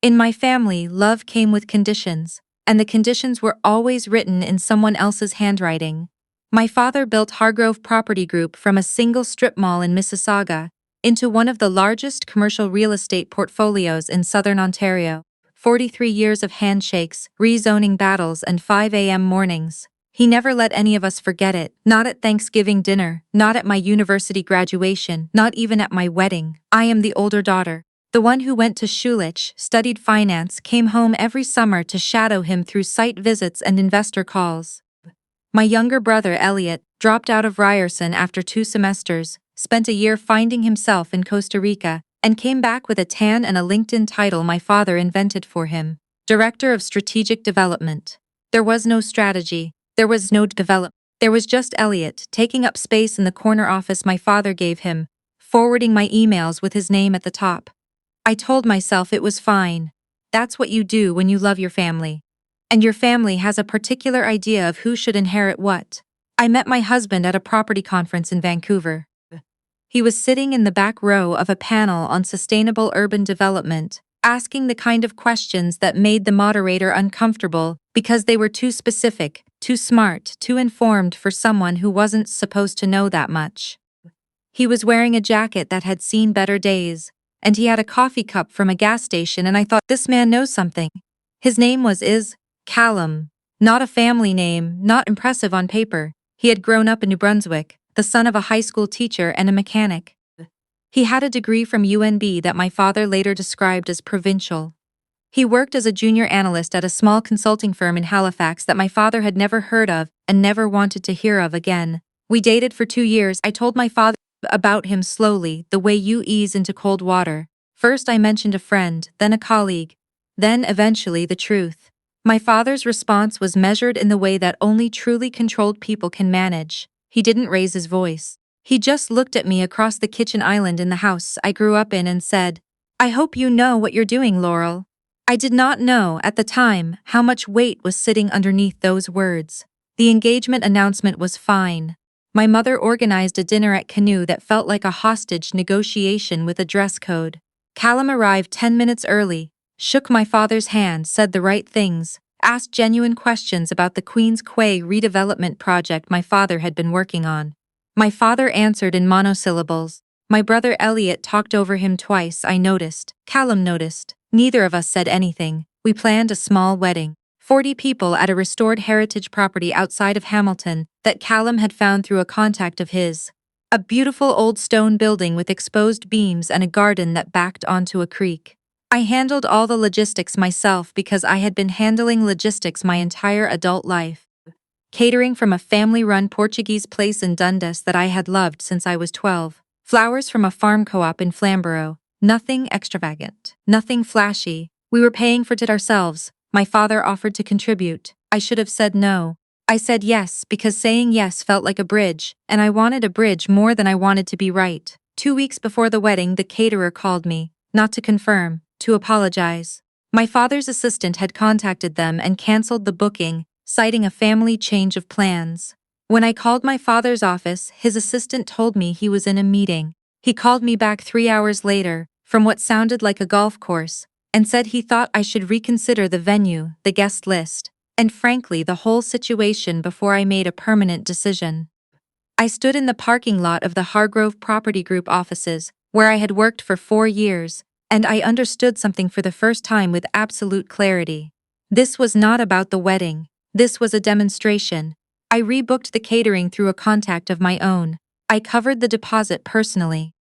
In my family, love came with conditions, and the conditions were always written in someone else's handwriting. My father built Hargrove Property Group from a single strip mall in Mississauga into one of the largest commercial real estate portfolios in southern Ontario. 43 years of handshakes, rezoning battles, and 5 a.m. mornings. He never let any of us forget it, not at Thanksgiving dinner, not at my university graduation, not even at my wedding. I am the older daughter. The one who went to Schulich, studied finance, came home every summer to shadow him through site visits and investor calls. My younger brother Elliot dropped out of Ryerson after 2 semesters, spent a year finding himself in Costa Rica, and came back with a tan and a LinkedIn title my father invented for him, Director of Strategic Development. There was no strategy, there was no development. There was just Elliot taking up space in the corner office my father gave him, forwarding my emails with his name at the top. I told myself it was fine. That's what you do when you love your family. And your family has a particular idea of who should inherit what. I met my husband at a property conference in Vancouver. He was sitting in the back row of a panel on sustainable urban development, asking the kind of questions that made the moderator uncomfortable because they were too specific, too smart, too informed for someone who wasn't supposed to know that much. He was wearing a jacket that had seen better days, and he had a coffee cup from a gas station, and I thought, this man knows something. His name was Callum. Not a family name, not impressive on paper. He had grown up in New Brunswick, the son of a high school teacher and a mechanic. He had a degree from UNB that my father later described as provincial. He worked as a junior analyst at a small consulting firm in Halifax that my father had never heard of and never wanted to hear of again. We dated for 2 years. I told my father about him slowly, the way you ease into cold water. First I mentioned a friend, then a colleague, then eventually the truth. My father's response was measured in the way that only truly controlled people can manage. He didn't raise his voice. He just looked at me across the kitchen island in the house I grew up in and said, "I hope you know what you're doing, Laurel." I did not know at the time how much weight was sitting underneath those words. The engagement announcement was fine. My mother organized a dinner at Canoe that felt like a hostage negotiation with a dress code. Callum arrived 10 minutes early, shook my father's hand, said the right things, asked genuine questions about the Queen's Quay redevelopment project my father had been working on. My father answered in monosyllables. My brother Elliot talked over him twice. I noticed. Callum noticed. Neither of us said anything. We planned a small wedding. 40 people at a restored heritage property outside of Hamilton that Callum had found through a contact of his. A beautiful old stone building with exposed beams and a garden that backed onto a creek. I handled all the logistics myself because I had been handling logistics my entire adult life. Catering from a family-run Portuguese place in Dundas that I had loved since I was 12. Flowers from a farm co-op in Flamborough. Nothing extravagant. Nothing flashy. We were paying for it ourselves. My father offered to contribute. I should have said no. I said yes because saying yes felt like a bridge, and I wanted a bridge more than I wanted to be right. 2 weeks before the wedding, the caterer called me, not to confirm, to apologize. My father's assistant had contacted them and canceled the booking, citing a family change of plans. When I called my father's office, his assistant told me he was in a meeting. He called me back 3 hours later, from what sounded like a golf course, and said he thought I should reconsider the venue, the guest list, and frankly the whole situation before I made a permanent decision. I stood in the parking lot of the Hargrove Property Group offices, where I had worked for 4 years, and I understood something for the first time with absolute clarity. This was not about the wedding. This was a demonstration. I rebooked the catering through a contact of my own. I covered the deposit personally.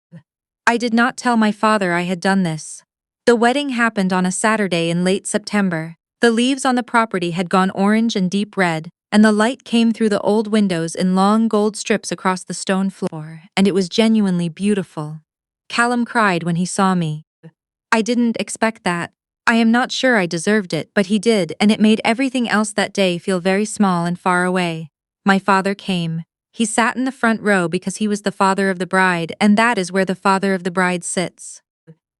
I did not tell my father I had done this. The wedding happened on a Saturday in late September. The leaves on the property had gone orange and deep red, and the light came through the old windows in long gold strips across the stone floor, and it was genuinely beautiful. Callum cried when he saw me. I didn't expect that. I am not sure I deserved it, but he did, and it made everything else that day feel very small and far away. My father came. He sat in the front row because he was the father of the bride, and that is where the father of the bride sits.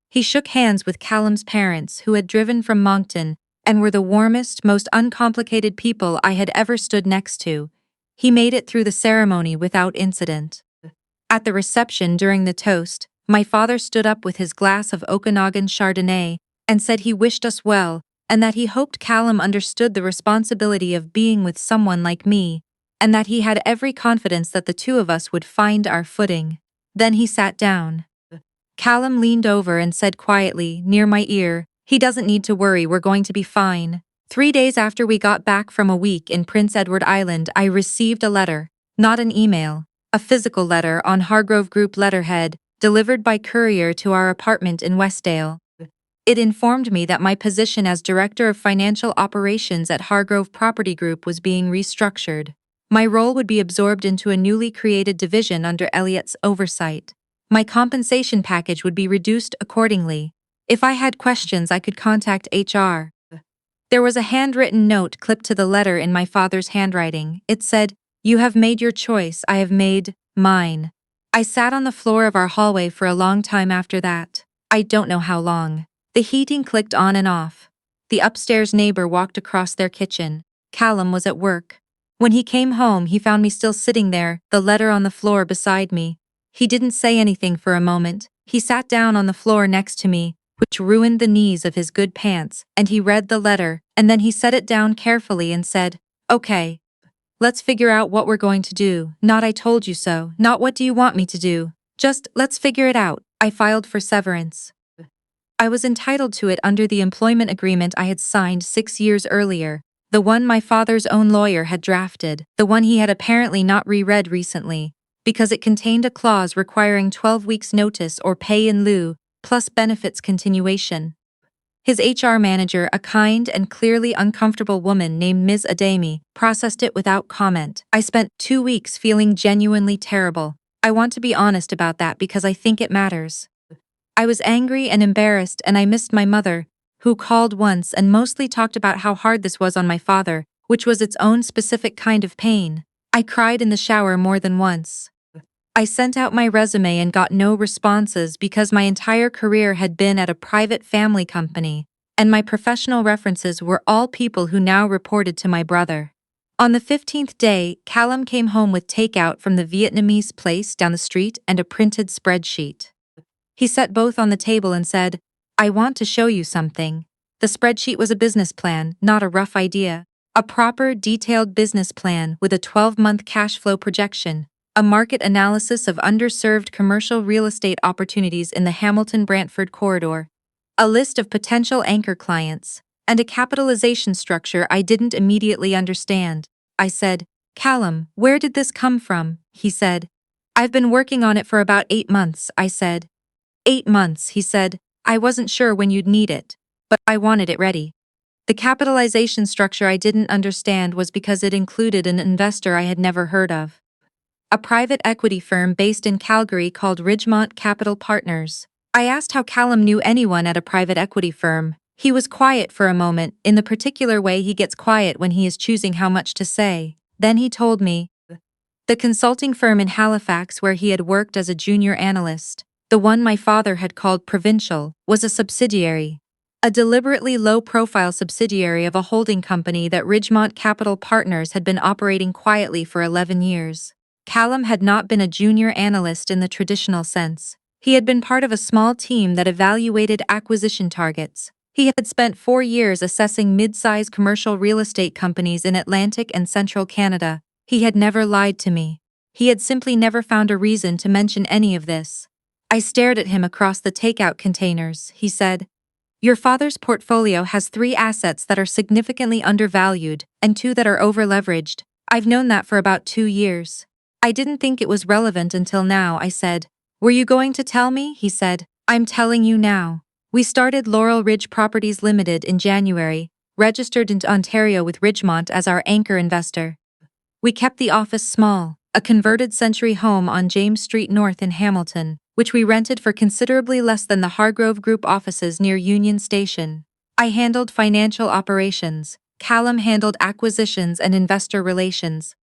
He shook hands with Callum's parents, who had driven from Moncton, and were the warmest, most uncomplicated people I had ever stood next to. He made it through the ceremony without incident. At the reception during the toast, my father stood up with his glass of Okanagan Chardonnay, and said he wished us well, and that he hoped Callum understood the responsibility of being with someone like me, and that he had every confidence that the two of us would find our footing. Then he sat down. Callum leaned over and said quietly, near my ear, "He doesn't need to worry, we're going to be fine." 3 days after we got back from a week in Prince Edward Island, I received a letter, not an email, a physical letter on Hargrove Group letterhead, delivered by courier to our apartment in Westdale. It informed me that my position as Director of Financial Operations at Hargrove Property Group was being restructured. My role would be absorbed into a newly created division under Elliot's oversight. My compensation package would be reduced accordingly. If I had questions, I could contact HR. There was a handwritten note clipped to the letter in my father's handwriting. It said, "You have made your choice, I have made mine." I sat on the floor of our hallway for a long time after that. I don't know how long. The heating clicked on and off. The upstairs neighbor walked across their kitchen. Callum was at work. When he came home, he found me still sitting there, the letter on the floor beside me. He didn't say anything for a moment. He sat down on the floor next to me, which ruined the knees of his good pants, and he read the letter, and then he set it down carefully and said, "Okay. Let's figure out what we're going to do. Not I told you so, not what do you want me to do. Just, let's figure it out." I filed for severance. I was entitled to it under the employment agreement I had signed 6 years earlier, the one my father's own lawyer had drafted, the one he had apparently not reread recently, because it contained a clause requiring 12 weeks' notice or pay in lieu, plus benefits continuation. His HR manager, a kind and clearly uncomfortable woman named Ms. Ademi, processed it without comment. I spent 2 weeks feeling genuinely terrible. I want to be honest about that because I think it matters. I was angry and embarrassed, and I missed my mother, who called once and mostly talked about how hard this was on my father, which was its own specific kind of pain. I cried in the shower more than once. I sent out my resume and got no responses because my entire career had been at a private family company, and my professional references were all people who now reported to my brother. On the 15th day, Callum came home with takeout from the Vietnamese place down the street and a printed spreadsheet. He set both on the table and said, "I want to show you something." The spreadsheet was a business plan, not a rough idea. A proper, detailed business plan with a 12-month cash flow projection, a market analysis of underserved commercial real estate opportunities in the Hamilton-Brantford corridor, a list of potential anchor clients, and a capitalization structure I didn't immediately understand. I said, "Callum, where did this come from?" He said, "I've been working on it for about 8 months, I said. 8 months, he said. "I wasn't sure when you'd need it, but I wanted it ready." The capitalization structure I didn't understand was because it included an investor I had never heard of. A private equity firm based in Calgary called Ridgemont Capital Partners. I asked how Callum knew anyone at a private equity firm. He was quiet for a moment, in the particular way he gets quiet when he is choosing how much to say. Then he told me. The consulting firm in Halifax where he had worked as a junior analyst, the one my father had called Provincial, was a subsidiary. A deliberately low-profile subsidiary of a holding company that Ridgemont Capital Partners had been operating quietly for 11 years. Callum had not been a junior analyst in the traditional sense. He had been part of a small team that evaluated acquisition targets. He had spent 4 years assessing mid-size commercial real estate companies in Atlantic and Central Canada. He had never lied to me. He had simply never found a reason to mention any of this. I stared at him across the takeout containers. He said, "Your father's portfolio has 3 assets that are significantly undervalued and 2 that are over-leveraged. I've known that for about 2 years. I didn't think it was relevant until now," I said. "Were you going to tell me?" He said. "I'm telling you now. We started Laurel Ridge Properties Limited in January, registered in Ontario with Ridgemont as our anchor investor. We kept the office small, a converted Century home on James Street North in Hamilton, which we rented for considerably less than the Hargrove Group offices near Union Station. I handled financial operations. Callum handled acquisitions and investor relations.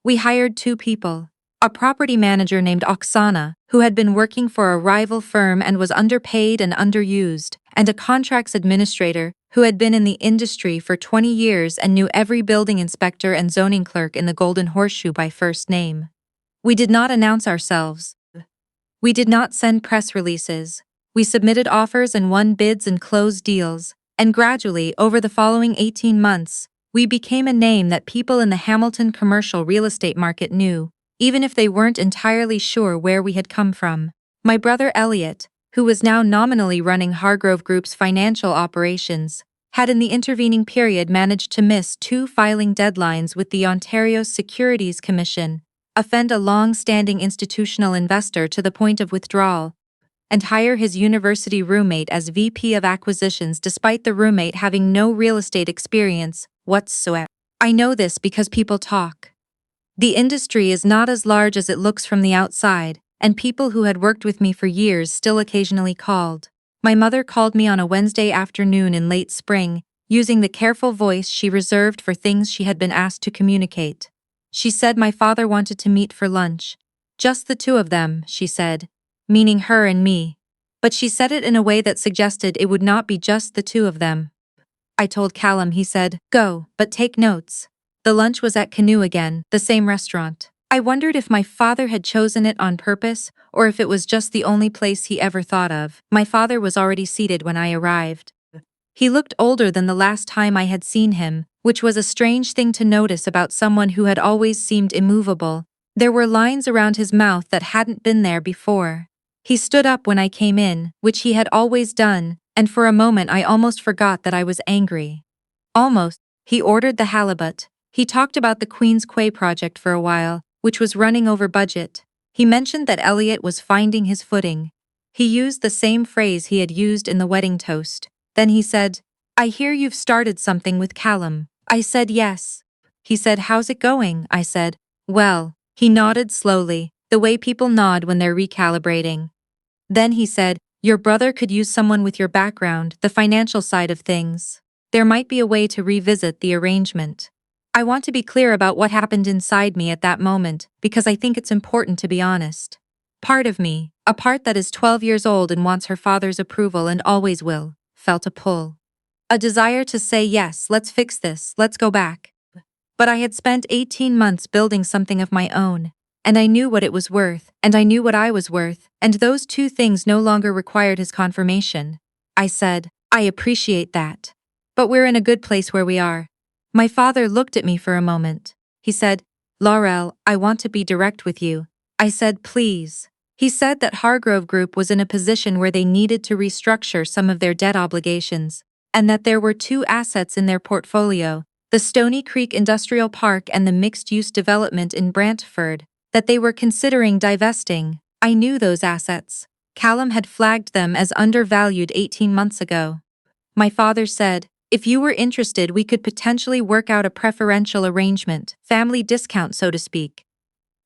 We hired 2 people. A property manager named Oksana, who had been working for a rival firm and was underpaid and underused, and a contracts administrator who had been in the industry for 20 years and knew every building inspector and zoning clerk in the Golden Horseshoe by first name. We did not announce ourselves. We did not send press releases. We submitted offers and won bids and closed deals, and gradually, over the following 18 months, we became a name that people in the Hamilton commercial real estate market knew, even if they weren't entirely sure where we had come from. My brother Elliot, who was now nominally running Hargrove Group's financial operations, had in the intervening period managed to miss 2 filing deadlines with the Ontario Securities Commission, offend a long-standing institutional investor to the point of withdrawal, and hire his university roommate as VP of Acquisitions despite the roommate having no real estate experience whatsoever. I know this because people talk. The industry is not as large as it looks from the outside, and people who had worked with me for years still occasionally called. My mother called me on a Wednesday afternoon in late spring, using the careful voice she reserved for things she had been asked to communicate. She said my father wanted to meet for lunch. Just the two of them, she said, meaning her and me. But she said it in a way that suggested it would not be just the two of them. I told Callum, he said, "Go, but take notes." The lunch was at Canoe again, the same restaurant. I wondered if my father had chosen it on purpose, or if it was just the only place he ever thought of. My father was already seated when I arrived. He looked older than the last time I had seen him, which was a strange thing to notice about someone who had always seemed immovable. There were lines around his mouth that hadn't been there before. He stood up when I came in, which he had always done, and for a moment I almost forgot that I was angry. Almost. He ordered the halibut. He talked about the Queen's Quay project for a while, which was running over budget. He mentioned that Elliot was finding his footing. He used the same phrase he had used in the wedding toast. Then he said, "I hear you've started something with Callum." I said yes. He said, "How's it going?" I said, "Well." He nodded slowly, the way people nod when they're recalibrating. Then he said, "Your brother could use someone with your background, the financial side of things. There might be a way to revisit the arrangement." I want to be clear about what happened inside me at that moment, because I think it's important to be honest. Part of me, a part that is 12 years old and wants her father's approval and always will, felt a pull. A desire to say yes, let's fix this, let's go back. But I had spent 18 months building something of my own, and I knew what it was worth, and I knew what I was worth, and those two things no longer required his confirmation. I said, "I appreciate that. But we're in a good place where we are." My father looked at me for a moment. He said, "Laurel, I want to be direct with you." I said, "Please." He said that Hargrove Group was in a position where they needed to restructure some of their debt obligations, and that there were 2 assets in their portfolio, the Stony Creek Industrial Park and the mixed-use development in Brantford, that they were considering divesting. I knew those assets. Callum had flagged them as undervalued 18 months ago. My father said, "If you were interested, we could potentially work out a preferential arrangement, family discount so to speak."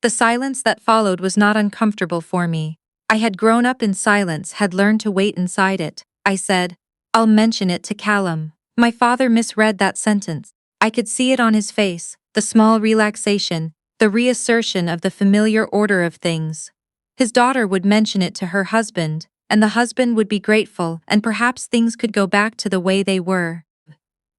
The silence that followed was not uncomfortable for me. I had grown up in silence, had learned to wait inside it. I said, "I'll mention it to Callum." My father misread that sentence. I could see it on his face, the small relaxation, the reassertion of the familiar order of things. His daughter would mention it to her husband, and the husband would be grateful, and perhaps things could go back to the way they were.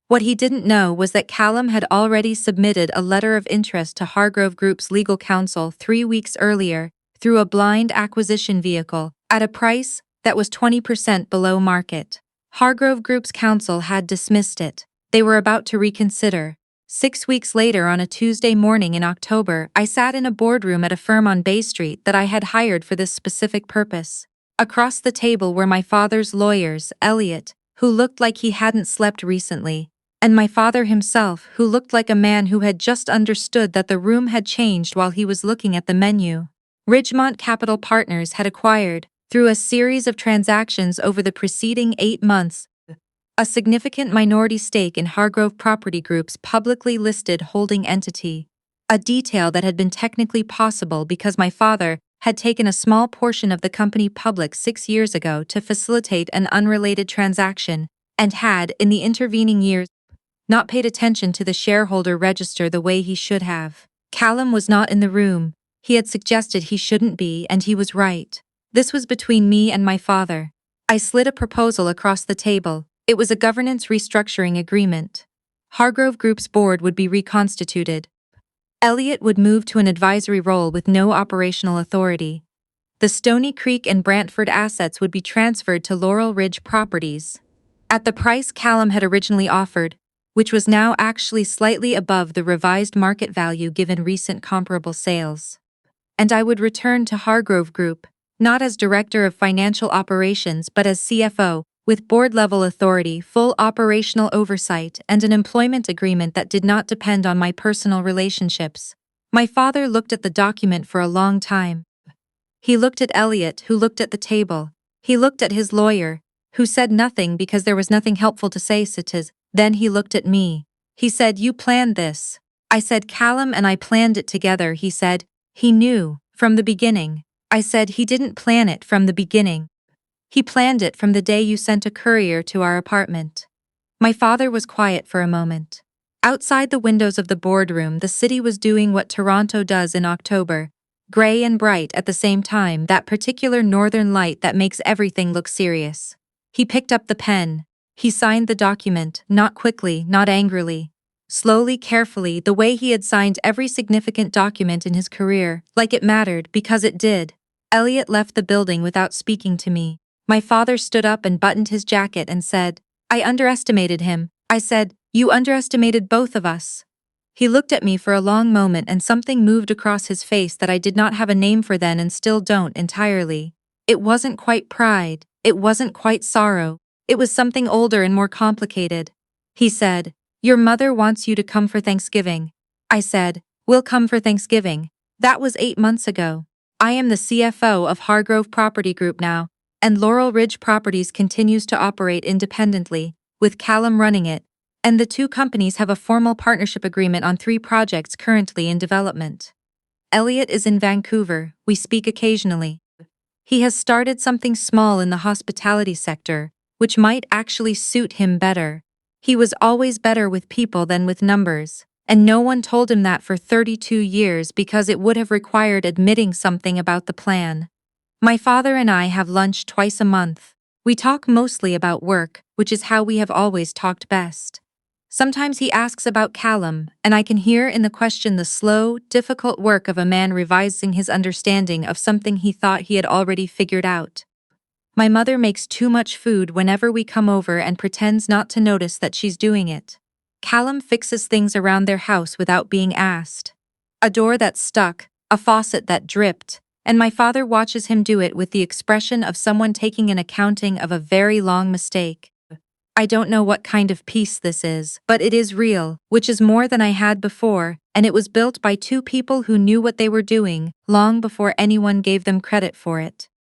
What he didn't know was that Callum had already submitted a letter of interest to Hargrove Group's legal counsel 3 weeks earlier, through a blind acquisition vehicle, at a price that was 20% below market. Hargrove Group's counsel had dismissed it. They were about to reconsider. 6 weeks later, on a Tuesday morning in October, I sat in a boardroom at a firm on Bay Street that I had hired for this specific purpose. Across the table were my father's lawyers, Elliot, who looked like he hadn't slept recently, and my father himself, who looked like a man who had just understood that the room had changed while he was looking at the menu. Ridgemont Capital Partners had acquired, through a series of transactions over the preceding 8 months, a significant minority stake in Hargrove Property Group's publicly listed holding entity, a detail that had been technically possible because my father had taken a small portion of the company public 6 years ago to facilitate an unrelated transaction, and had, in the intervening years, not paid attention to the shareholder register the way he should have. Callum was not in the room. He had suggested he shouldn't be, and he was right. This was between me and my father. I slid a proposal across the table. It was a governance restructuring agreement. Hargrove Group's board would be reconstituted. Elliot would move to an advisory role with no operational authority. The Stony Creek and Brantford assets would be transferred to Laurel Ridge Properties at the price Callum had originally offered, which was now actually slightly above the revised market value given recent comparable sales. And I would return to Hargrove Group, not as Director of Financial Operations but as CFO, with board-level authority, full operational oversight, and an employment agreement that did not depend on my personal relationships. My father looked at the document for a long time. He looked at Elliot, who looked at the table. He looked at his lawyer, who said nothing because there was nothing helpful to say. Then he looked at me. He said, "You planned this." I said, "Callum and I planned it together." He said, "He knew, from the beginning." I said, "He didn't plan it from the beginning. He planned it from the day you sent a courier to our apartment." My father was quiet for a moment. Outside the windows of the boardroom, the city was doing what Toronto does in October, gray and bright at the same time, that particular northern light that makes everything look serious. He picked up the pen. He signed the document, not quickly, not angrily. Slowly, carefully, the way he had signed every significant document in his career, like it mattered, because it did. Elliot left the building without speaking to me. My father stood up and buttoned his jacket and said, "I underestimated him." I said, "You underestimated both of us." He looked at me for a long moment and something moved across his face that I did not have a name for then and still don't entirely. It wasn't quite pride, it wasn't quite sorrow, it was something older and more complicated. He said, "Your mother wants you to come for Thanksgiving." I said, "We'll come for Thanksgiving." That was 8 months ago. I am the CFO of Hargrove Property Group now, and Laurel Ridge Properties continues to operate independently, with Callum running it, and the two companies have a formal partnership agreement on 3 projects currently in development. Elliot is in Vancouver, we speak occasionally. He has started something small in the hospitality sector, which might actually suit him better. He was always better with people than with numbers, and no one told him that for 32 years because it would have required admitting something about the plan. My father and I have lunch twice a month. We talk mostly about work, which is how we have always talked best. Sometimes he asks about Callum, and I can hear in the question the slow, difficult work of a man revising his understanding of something he thought he had already figured out. My mother makes too much food whenever we come over and pretends not to notice that she's doing it. Callum fixes things around their house without being asked. A door that stuck, a faucet that dripped, and my father watches him do it with the expression of someone taking an accounting of a very long mistake. I don't know what kind of piece this is, but it is real, which is more than I had before, and it was built by 2 people who knew what they were doing, long before anyone gave them credit for it.